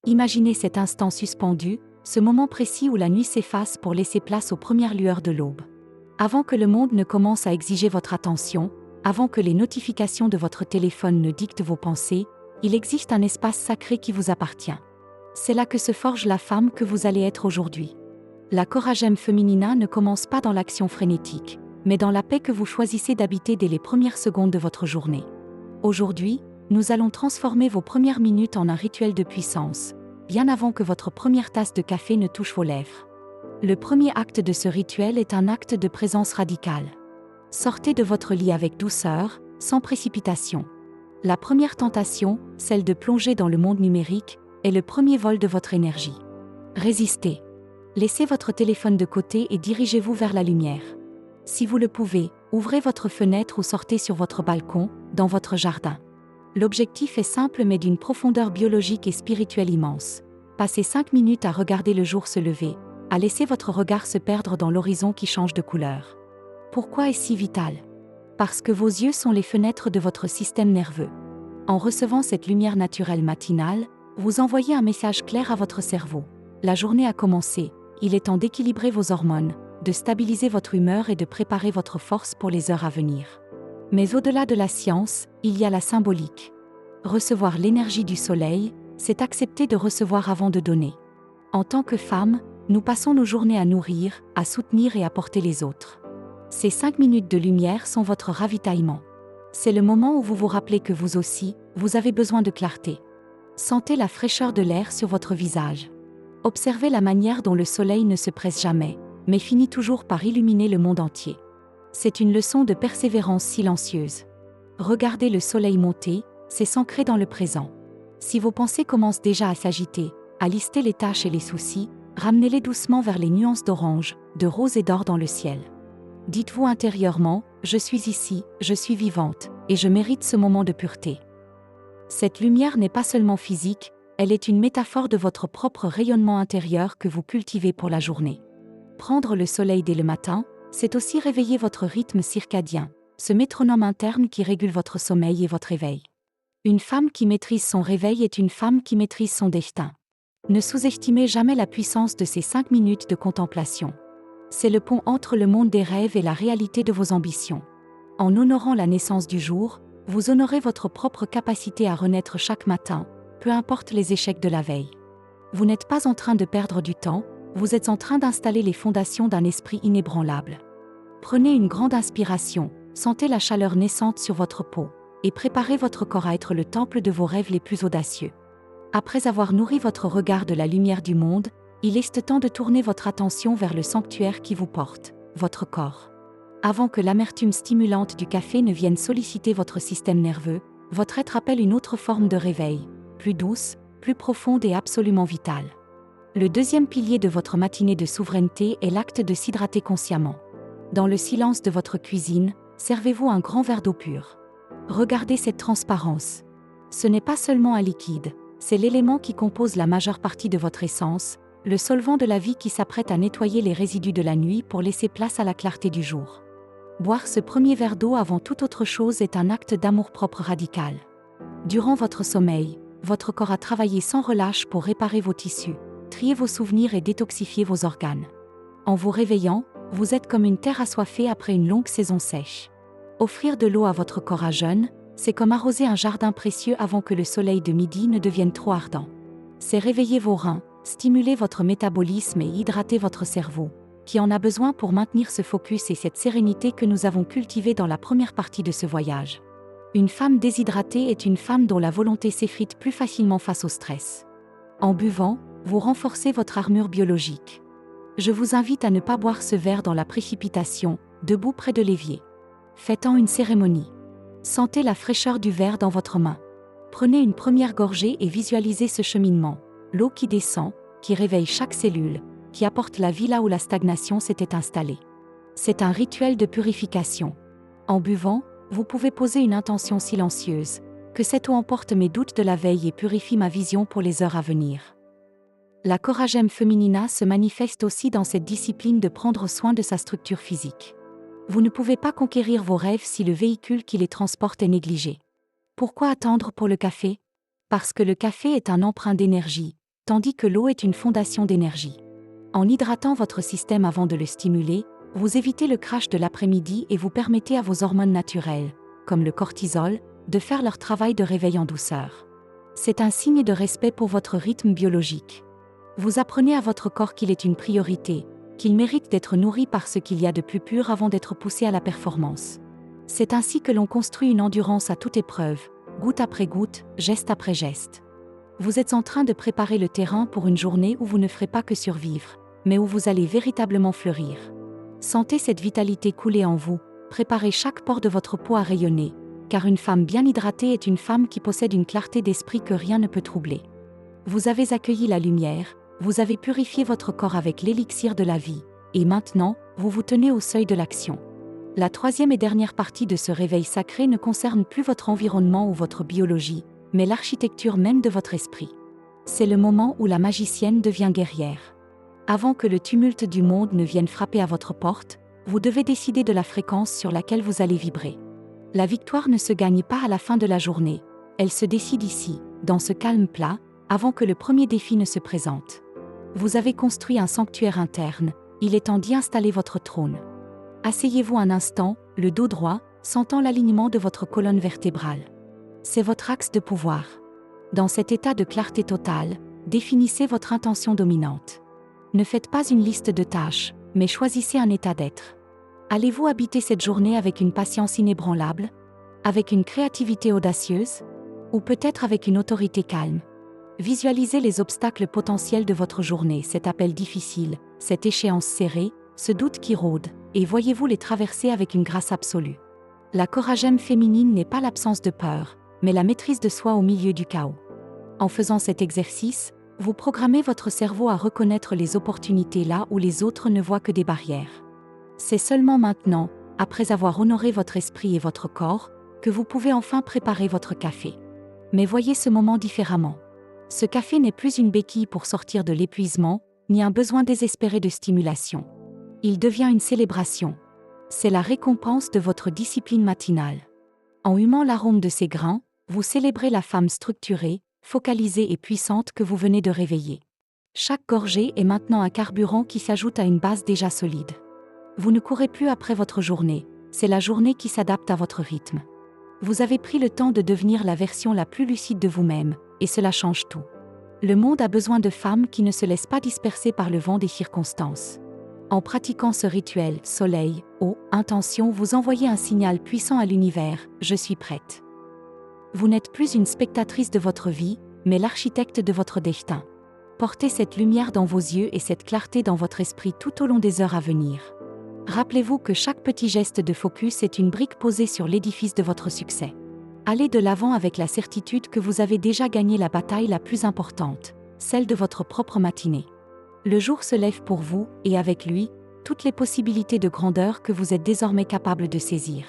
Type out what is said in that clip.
Imaginez cet instant suspendu, ce moment précis où la nuit s'efface pour laisser place aux premières lueurs de l'aube. Avant que le monde ne commence à exiger votre attention, avant que les notifications de votre téléphone ne dictent vos pensées, il existe un espace sacré qui vous appartient. C'est là que se forge la femme que vous allez être aujourd'hui. La Coragem Feminina ne commence pas dans l'action frénétique, mais dans la paix que vous choisissez d'habiter dès les premières secondes de votre journée. Aujourd'hui, nous allons transformer vos premières minutes en un rituel de puissance, bien avant que votre première tasse de café ne touche vos lèvres. Le premier acte de ce rituel est un acte de présence radicale. Sortez de votre lit avec douceur, sans précipitation. La première tentation, celle de plonger dans le monde numérique, est le premier vol de votre énergie. Résistez. Laissez votre téléphone de côté et dirigez-vous vers la lumière. Si vous le pouvez, ouvrez votre fenêtre ou sortez sur votre balcon, dans votre jardin. L'objectif est simple mais d'une profondeur biologique et spirituelle immense. Passez 5 minutes à regarder le jour se lever, à laisser votre regard se perdre dans l'horizon qui change de couleur. Pourquoi est-ce si vital ? Parce que vos yeux sont les fenêtres de votre système nerveux. En recevant cette lumière naturelle matinale, vous envoyez un message clair à votre cerveau. La journée a commencé, il est temps d'équilibrer vos hormones, de stabiliser votre humeur et de préparer votre force pour les heures à venir. Mais au-delà de la science, il y a la symbolique. Recevoir l'énergie du soleil, c'est accepter de recevoir avant de donner. En tant que femme, nous passons nos journées à nourrir, à soutenir et à porter les autres. Ces 5 minutes de lumière sont votre ravitaillement. C'est le moment où vous vous rappelez que vous aussi, vous avez besoin de clarté. Sentez la fraîcheur de l'air sur votre visage. Observez la manière dont le soleil ne se presse jamais, mais finit toujours par illuminer le monde entier. C'est une leçon de persévérance silencieuse. Regardez le soleil monter, c'est s'ancrer dans le présent. Si vos pensées commencent déjà à s'agiter, à lister les tâches et les soucis, ramenez-les doucement vers les nuances d'orange, de rose et d'or dans le ciel. Dites-vous intérieurement, je suis ici, je suis vivante, et je mérite ce moment de pureté. Cette lumière n'est pas seulement physique, elle est une métaphore de votre propre rayonnement intérieur que vous cultivez pour la journée. Prendre le soleil dès le matin, c'est aussi réveiller votre rythme circadien, ce métronome interne qui régule votre sommeil et votre éveil. Une femme qui maîtrise son réveil est une femme qui maîtrise son destin. Ne sous-estimez jamais la puissance de ces 5 minutes de contemplation. C'est le pont entre le monde des rêves et la réalité de vos ambitions. En honorant la naissance du jour, vous honorez votre propre capacité à renaître chaque matin, peu importe les échecs de la veille. Vous n'êtes pas en train de perdre du temps, vous êtes en train d'installer les fondations d'un esprit inébranlable. Prenez une grande inspiration, sentez la chaleur naissante sur votre peau, et préparez votre corps à être le temple de vos rêves les plus audacieux. Après avoir nourri votre regard de la lumière du monde, il est temps de tourner votre attention vers le sanctuaire qui vous porte, votre corps. Avant que l'amertume stimulante du café ne vienne solliciter votre système nerveux, votre être appelle une autre forme de réveil, plus douce, plus profonde et absolument vitale. Le deuxième pilier de votre matinée de souveraineté est l'acte de s'hydrater consciemment. Dans le silence de votre cuisine, servez-vous un grand verre d'eau pure. Regardez cette transparence. Ce n'est pas seulement un liquide, c'est l'élément qui compose la majeure partie de votre essence, le solvant de la vie qui s'apprête à nettoyer les résidus de la nuit pour laisser place à la clarté du jour. Boire ce premier verre d'eau avant toute autre chose est un acte d'amour-propre radical. Durant votre sommeil, votre corps a travaillé sans relâche pour réparer vos tissus, trier vos souvenirs et détoxifier vos organes. En vous réveillant, vous êtes comme une terre assoiffée après une longue saison sèche. Offrir de l'eau à votre corps à jeûne, c'est comme arroser un jardin précieux avant que le soleil de midi ne devienne trop ardent. C'est réveiller vos reins, stimuler votre métabolisme et hydrater votre cerveau, qui en a besoin pour maintenir ce focus et cette sérénité que nous avons cultivée dans la première partie de ce voyage. Une femme déshydratée est une femme dont la volonté s'effrite plus facilement face au stress. En buvant, vous renforcez votre armure biologique. Je vous invite à ne pas boire ce verre dans la précipitation, debout près de l'évier. Faites-en une cérémonie. Sentez la fraîcheur du verre dans votre main. Prenez une première gorgée et visualisez ce cheminement. L'eau qui descend, qui réveille chaque cellule, qui apporte la vie là où la stagnation s'était installée. C'est un rituel de purification. En buvant, vous pouvez poser une intention silencieuse, que cette eau emporte mes doutes de la veille et purifie ma vision pour les heures à venir. La Coragem Feminina se manifeste aussi dans cette discipline de prendre soin de sa structure physique. Vous ne pouvez pas conquérir vos rêves si le véhicule qui les transporte est négligé. Pourquoi attendre pour le café ? Parce que le café est un emprunt d'énergie, tandis que l'eau est une fondation d'énergie. En hydratant votre système avant de le stimuler, vous évitez le crash de l'après-midi et vous permettez à vos hormones naturelles, comme le cortisol, de faire leur travail de réveil en douceur. C'est un signe de respect pour votre rythme biologique. Vous apprenez à votre corps qu'il est une priorité, qu'il mérite d'être nourri par ce qu'il y a de plus pur avant d'être poussé à la performance. C'est ainsi que l'on construit une endurance à toute épreuve, goutte après goutte, geste après geste. Vous êtes en train de préparer le terrain pour une journée où vous ne ferez pas que survivre, mais où vous allez véritablement fleurir. Sentez cette vitalité couler en vous, préparez chaque pore de votre peau à rayonner, car une femme bien hydratée est une femme qui possède une clarté d'esprit que rien ne peut troubler. Vous avez accueilli la lumière, vous avez purifié votre corps avec l'élixir de la vie, et maintenant, vous vous tenez au seuil de l'action. La troisième et dernière partie de ce réveil sacré ne concerne plus votre environnement ou votre biologie, mais l'architecture même de votre esprit. C'est le moment où la magicienne devient guerrière. Avant que le tumulte du monde ne vienne frapper à votre porte, vous devez décider de la fréquence sur laquelle vous allez vibrer. La victoire ne se gagne pas à la fin de la journée, elle se décide ici, dans ce calme plat, avant que le premier défi ne se présente. Vous avez construit un sanctuaire interne, il est temps d'y installer votre trône. Asseyez-vous un instant, le dos droit, sentant l'alignement de votre colonne vertébrale. C'est votre axe de pouvoir. Dans cet état de clarté totale, définissez votre intention dominante. Ne faites pas une liste de tâches, mais choisissez un état d'être. Allez-vous habiter cette journée avec une patience inébranlable, avec une créativité audacieuse, ou peut-être avec une autorité calme? Visualisez les obstacles potentiels de votre journée, cet appel difficile, cette échéance serrée, ce doute qui rôde, et voyez-vous les traverser avec une grâce absolue. La coragème féminine n'est pas l'absence de peur, mais la maîtrise de soi au milieu du chaos. En faisant cet exercice, vous programmez votre cerveau à reconnaître les opportunités là où les autres ne voient que des barrières. C'est seulement maintenant, après avoir honoré votre esprit et votre corps, que vous pouvez enfin préparer votre café. Mais voyez ce moment différemment. Ce café n'est plus une béquille pour sortir de l'épuisement, ni un besoin désespéré de stimulation. Il devient une célébration. C'est la récompense de votre discipline matinale. En humant l'arôme de ces grains, vous célébrez la femme structurée, focalisée et puissante que vous venez de réveiller. Chaque gorgée est maintenant un carburant qui s'ajoute à une base déjà solide. Vous ne courez plus après votre journée, c'est la journée qui s'adapte à votre rythme. Vous avez pris le temps de devenir la version la plus lucide de vous-même, et cela change tout. Le monde a besoin de femmes qui ne se laissent pas disperser par le vent des circonstances. En pratiquant ce rituel, soleil, eau, intention, vous envoyez un signal puissant à l'univers, je suis prête. Vous n'êtes plus une spectatrice de votre vie, mais l'architecte de votre destin. Portez cette lumière dans vos yeux et cette clarté dans votre esprit tout au long des heures à venir. Rappelez-vous que chaque petit geste de focus est une brique posée sur l'édifice de votre succès. Allez de l'avant avec la certitude que vous avez déjà gagné la bataille la plus importante, celle de votre propre matinée. Le jour se lève pour vous, et avec lui, toutes les possibilités de grandeur que vous êtes désormais capable de saisir.